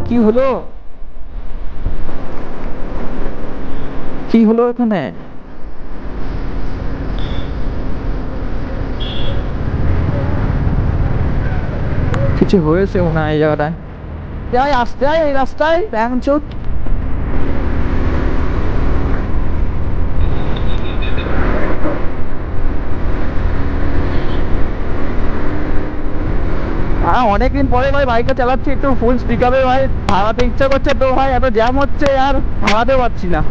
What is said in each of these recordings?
কি হলো? কি হলো এখানে? কিছু হয়েছে মনে হয় এই জায়গাটায়। যাই আসতে হয় এই রাস্তায় ব্যাংচোদ। হ্যাঁ, অনেকদিন পরে ভাই বাইকটা চালাচ্ছি একটু ফুল স্পিক আপে ভাই। ভাড়াতে ইচ্ছা করছে তো ভাই, এত জ্যাম হচ্ছে আর ভাড়াতে পারছি না।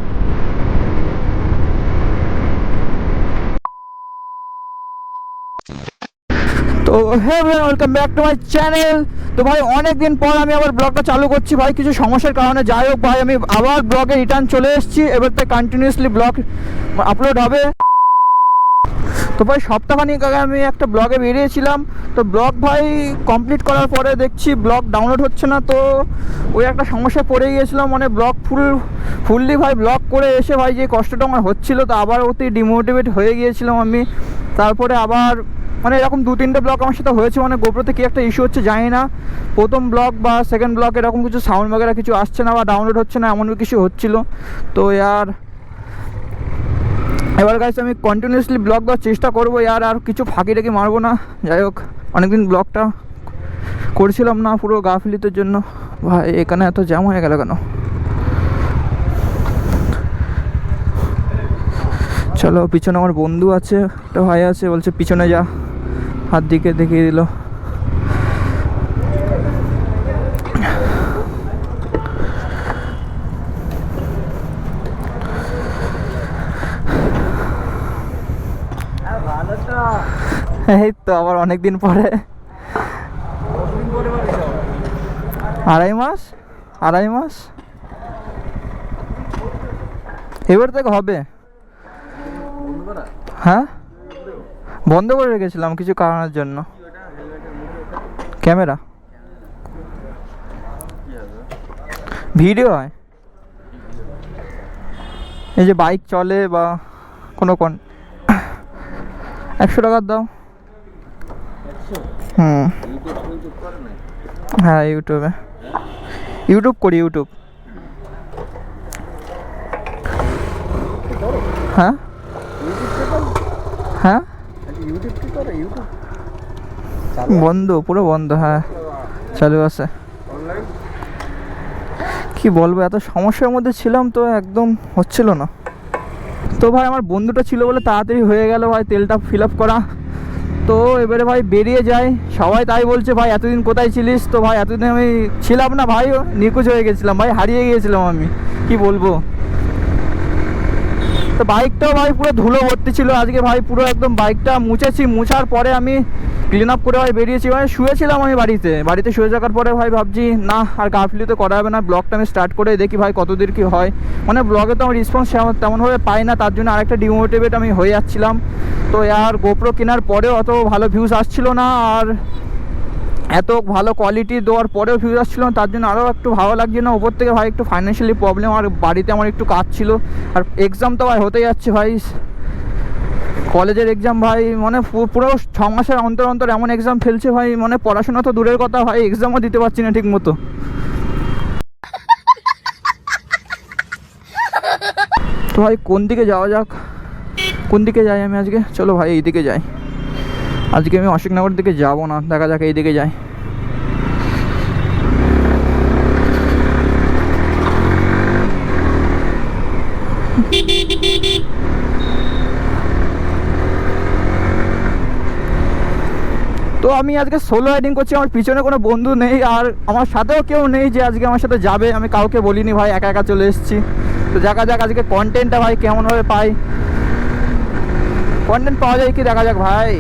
তো হ্যাঁ ভাই, welcome back to my channel. তো ভাই অনেকদিন পর আমি আবার ব্লগটা চালু করছি ভাই, কিছু সমস্যার কারণে। যাই হোক ভাই, আমি আবার ব্লগে রিটার্ন চলে এসেছি। এবার থেকে কন্টিনিউয়াসলি ব্লগ আপলোড হবে। তো ভাই সপ্তাহখানিক আগে আমি একটা ব্লগে বেরিয়েছিলাম। তো ব্লগ ভাই কমপ্লিট করার পরে দেখছি ব্লগ ডাউনলোড হচ্ছে না। তো ওই একটা সমস্যায় পড়ে গিয়েছিলাম, মানে ব্লগ ফুললি ভাই ব্লগ করে এসে ভাই যে কষ্টটা আমার হচ্ছিলো, তো আবার অতি ডিমোটিভেট হয়ে গিয়েছিলাম আমি। তারপরে আবার মানে এরকম 2-3টে ব্লগ আমার সাথে হয়েছে, মানে গোপ্রোতে কী একটা ইস্যু হচ্ছে জানি না। প্রথম ব্লগ বা সেকেন্ড ব্লগ এরকম কিছু সাউন্ড বাগেরা কিছু আসছে না বা ডাউনলোড হচ্ছে না, এমন কিছু হচ্ছিলো। তো এবার গাইস আমি কন্টিনিউয়াসলি ব্লগ দেওয়ার চেষ্টা করবো আর কিছু ফাঁকি রেখে মারবো না। যাই হোক, অনেকদিন ব্লগটা করছিলাম না পুরো গাফিলিতের জন্য। ভাই এখানে এত জ্যাম হয়ে গেল কেন? চলো, পিছনে আমার বন্ধু আছে, একটা ভাই আছে, বলছে পিছনে যা, হাত দিকে দেখিয়ে দিল। এই তো আবার অনেকদিন পরে। 2.5 মাস, 2.5 মাস এবার থেকে হবে। হ্যাঁ, বন্ধ করে রেখেছিলাম কিছু কারণের জন্য। ক্যামেরা ভিডিও হয়, এই যে বাইক চলে বা কোনো 100 টাকার দাও। হ্যাঁ ইউটিউব করি ইউটিউব। হ্যাঁ হ্যাঁ, বন্ধ, পুরো বন্ধ। হ্যাঁ চালু আছে। কি বলবো, এত সমস্যার মধ্যে ছিলাম তো একদম হচ্ছিল না। তো ভাই আমার বন্ধুটা ছিল বলে তাড়াতাড়ি হয়ে গেল ভাই তেলটা ফিল আপ করা। তো এবারে ভাই বেরিয়ে যাই, সবাই তাই বলছে ভাই এতদিন কোথায় ছিলিস। তো ভাই এতদিন আমি ছিলাম না ভাই, নিখোঁজ হয়ে গেছিলাম ভাই, হারিয়ে গিয়েছিলাম আমি, কি বলবো। তো বাইকটাও ভাই পুরো ধুলো ভর্তি ছিল আজকে ভাই, পুরো একদম বাইকটা মুছেছি। মুছার পরে আমি ক্লিন আপ করে ভাই বেরিয়েছি। ভাই শুয়েছিলাম আমি বাড়িতে শুয়ে থাকার পরে ভাই ভাবছি না আর গাফিলি তো করা হবে না, ব্লগটা আমি স্টার্ট করে দেখি ভাই কতদূর কী হয়। মানে ব্লগে তো আমার রেসপন্স তেমনভাবে পাই না, তার জন্য আরেকটা ডিমোটিভেট আমি হয়ে যাচ্ছিলাম। তো আর গোপ্রো কেনার পরেও অত ভালো ভিউজ আসছিল না, আর এত ভালো কোয়ালিটি দেওয়ার পরেও ভিউজ আসছিল না, তার জন্য আরও একটু ভালো লাগছে না। ওপর থেকে ভাই একটু ফাইন্যান্সিয়ালি প্রবলেম, আর বাড়িতে আমার একটু কাজ ছিল, আর এক্সাম তো ভাই হতে যাচ্ছে ভাই, কলেজের এক্সাম ভাই। মানে পুরো 6 মাসের অন্তর অন্তর এমন এক্সাম ফেলছে ভাই, মানে পড়াশোনা তো দূরের কথা ভাই, এক্সামও দিতে পারছি না ঠিক মতো। তো ভাই কোন দিকে যাওয়া যাক, কোন দিকে যাই আমি আজকে? চলো ভাই এই দিকে যাই। আজকে আমি অশোকনগর দিকে যাবো না, দেখা যাক এই দিকে যাই। তো আমি আজকে সোলো রাইডিং করছি, আমার পিছনে কোনো বন্ধু নেই, আর আমার সাথেও কেউ নেই যে আজকে আমার সাথে যাবে। আমি কাউকে বলিনি ভাই, একা একা চলে এসেছি। তো দেখা যাক আজকে কন্টেন্টটা ভাই কেমনভাবে পাই, কন্টেন্ট পাওয়া যায় কি দেখা যাক ভাই।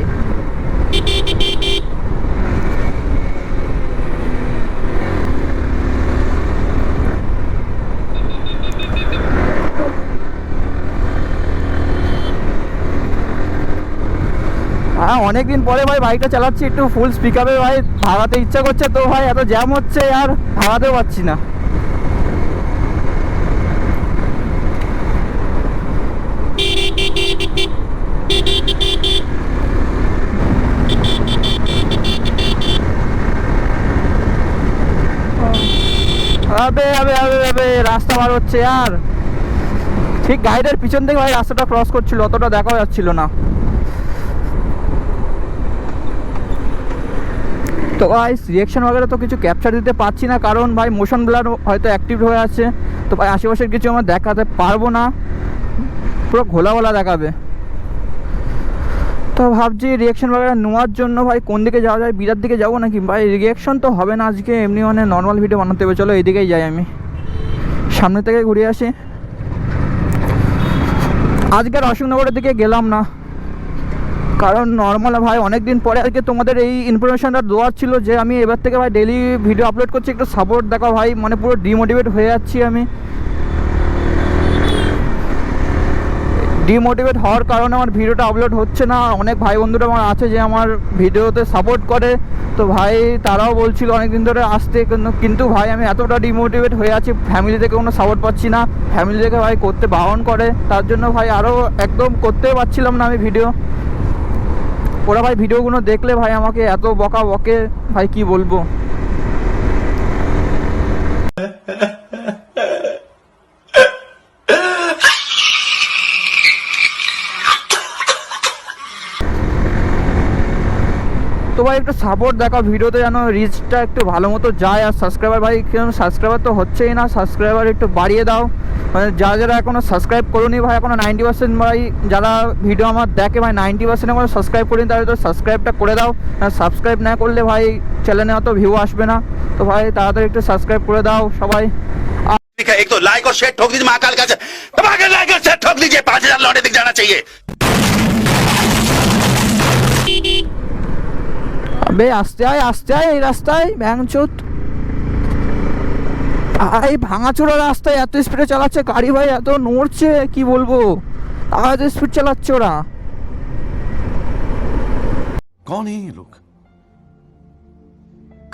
হ্যাঁ অনেকদিন পরে ভাই বাইকটা চালাচ্ছি একটু ফুল স্পিক আপে ভাই, ভাড়াতে ইচ্ছা করছে তো ভাই, এত জ্যাম হচ্ছে আর ভাড়াতেও পারছি না। আবে আবে আবে আবে রাস্তা বার হচ্ছে আর ঠিক গাইডের পিছন থেকে ভাই রাস্তাটা ক্রস করছিল, অতটা দেখা যাচ্ছিল না। তো ভাই রিয়েকশন वगैरह তো কিছু ক্যাপচার দিতে পারছি না, কারণ ভাই মোশন ব্লার হয়তো অ্যাক্টিভ হয়ে আছে। তো ভাই আশেপাশের কিছু আমরা দেখাতে পারবো না, পুরো ঘোলা ঘোলা দেখাবে। তো ভাবছি রিয়েকশন वगैरह নেওয়ার জন্য ভাই কোন দিকে যাওয়া যায়, বিরার দিকে যাবো নাকি? ভাই রিয়েকশন তো হবে না আজকে, এমনি মানে নর্মাল ভিডিও বানাতে হবে। চলো এইদিকেই যাই, আমি সামনে থেকে ঘুরে আসি। আজকের অশোকনগরের দিকে গেলাম না, কারণ নর্মাল ভাই অনেক দিন পরে আজকে তোমাদের এই ইনফরমেশনটা দেওয়ার ছিল যে আমি এবার থেকে ভাই ডেলি ভিডিও আপলোড করছি, একটু সাপোর্ট দেখাও ভাই। মানে পুরো ডিমোটিভেট হয়ে যাচ্ছি আমি। ডিমোটিভেট হওয়ার কারণে আমার ভিডিওটা আপলোড হচ্ছে না। অনেক ভাই বন্ধুরা আমার আছে যে আমার ভিডিওতে সাপোর্ট করে, তো ভাই তারাও বলছিল অনেক দিন ধরে আসতে, কিন্তু ভাই আমি এতটা ডিমোটিভেট হয়ে আছি, ফ্যামিলি থেকে কোনো সাপোর্ট পাচ্ছি না। ফ্যামিলি থেকে ভাই করতে বারণ করে, তার জন্য ভাই আরও একদম করতেও পারছিলাম না আমি ভিডিও। ওরা ভাই ভিডিওগুলো দেখলে ভাই আমাকে এত বকা বকে, ভাই কি বলবো। তো ভাই একটু সাপোর্ট দেখাও ভিডিওতে, যেন রিচটা একটু ভালো মতো যায়। আর সাবস্ক্রাইবার ভাই কেন সাবস্ক্রাইবার তো হচ্ছেই না, সাবস্ক্রাইবার একটু বাড়িয়ে দাও। মানে যারা যারা এখনও সাবস্ক্রাইব করোনি ভাই, এখনও 90% ভাই যারা ভিডিও আমার দেখে ভাই 90% এখনও সাবস্ক্রাইব করিনি, তাহলে তো সাবস্ক্রাইবটা করে দাও। সাবস্ক্রাইব না করলে ভাই চ্যানেলে অত ভিউ আসবে না। তো ভাই তাড়াতাড়ি একটু সাবস্ক্রাইব করে দাও সবাই। एक तो लाइक और शेयर ठोक दीजिए, महाकाल का लाइक और शेयर ठोक दीजिए, 5000 लौटे दिख जाना चाहिए। আবে আস্তে আয় এই রাস্তায় ব্যাংচোত ভাই, ভাঙাচোরা রাস্তায় এত স্পিডে চালাচ্ছে গাড়ি ভাই, এত নড়ছে কি বলবো, এত স্পিড চালাচ্ছে ওরা। कौन है ये लोग,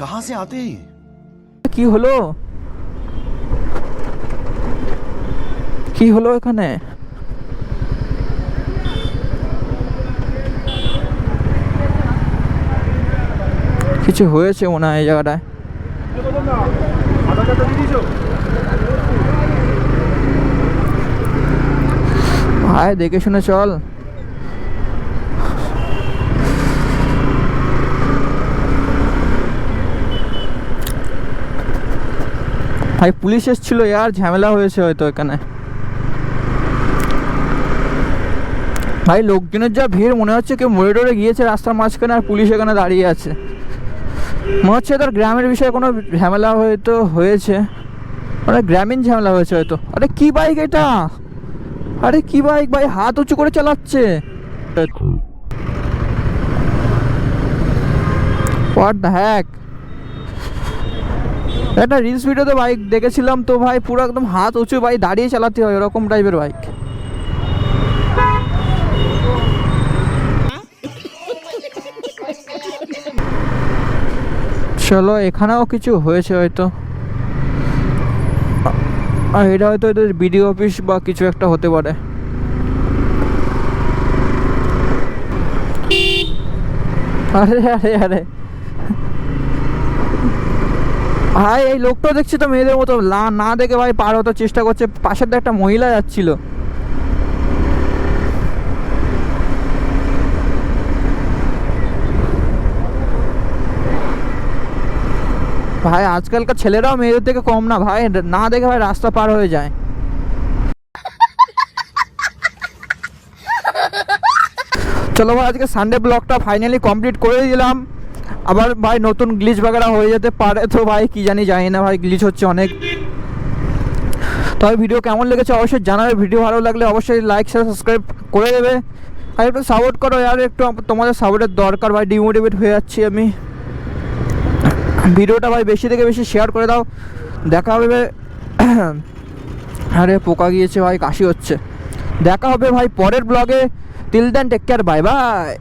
कहां से आते हैं? কি হলো কি হলো এখানে? কিছু হয়েছে মনে হয় এই জায়গাটায়। ভাই দেখে শুনে চল। ভাই পুলিশ এসেছিল, यार ঝামেলা হয়েছে হয়তো এখানে। ভাই লোকজনের যা ভিড়, মনে হচ্ছে কেউ মরে টরে গিয়েছে রাস্তার মাঝখানে, আর পুলিশ এখানে দাঁড়িয়ে আছে। মনে হচ্ছে তার গ্রামের বিষয়ে কোনো ঝামেলা হয়তো হয়েছে, মানে গ্রামীণ ঝামেলা হয়েছে হয়তো। আরে কি বাইক এটা, আরে কি বাইক ভাই, হাত উঁচু করে চালাচ্ছে। What the heck. একটা রিলস ভিডিওতে বাইক দেখেছিলাম, তো ভাই পুরো একদম হাত উঁচু ভাই দাঁড়িয়ে চালাতে হয়, ওরকম টাইপের বাইক। চলো এখানেও কিছু হয়েছে হয়তো, আর এটা হয়তো এদের বিডিও অফিস বা কিছু একটা হতে পারে। আরে আরে আরে ভাই এই লোকটা দেখছি তো মেয়েদের মতো না দেখে ভাই পার হতে চেষ্টা করছে, পাশের দিকে একটা মহিলা যাচ্ছিল। ভাই আজকালকার ছেলেরাও মেয়েদের থেকে কম না ভাই, না দেখে ভাই রাস্তা পার হয়ে যায়। চলো ভাই আজকে সানডে ব্লগটা ফাইনালি কমপ্লিট করে দিলাম। আবার ভাই নতুন গ্লিচ বাগেরা হয়ে যেতে পারে, তো ভাই কি জানি না ভাই, গ্লিচ হচ্ছে অনেক। তবে ভিডিও কেমন লেগেছে অবশ্যই জানাবে, ভিডিও ভালো লাগলে অবশ্যই লাইক শেয়ার সাবস্ক্রাইব করে দেবে, আর একটু সাপোর্ট করো আর একটু তোমাদের সাপোর্টের দরকার ভাই, ডিমোটিভেট হয়ে যাচ্ছি আমি। ভিডিওটা ভাই বেশি থেকে বেশি শেয়ার করে দাও। দেখা হবে, আরে পোকা গিয়েছে ভাই, কাশি হচ্ছে। দেখা হবে ভাই পরের ব্লগে, till then take care, bye by.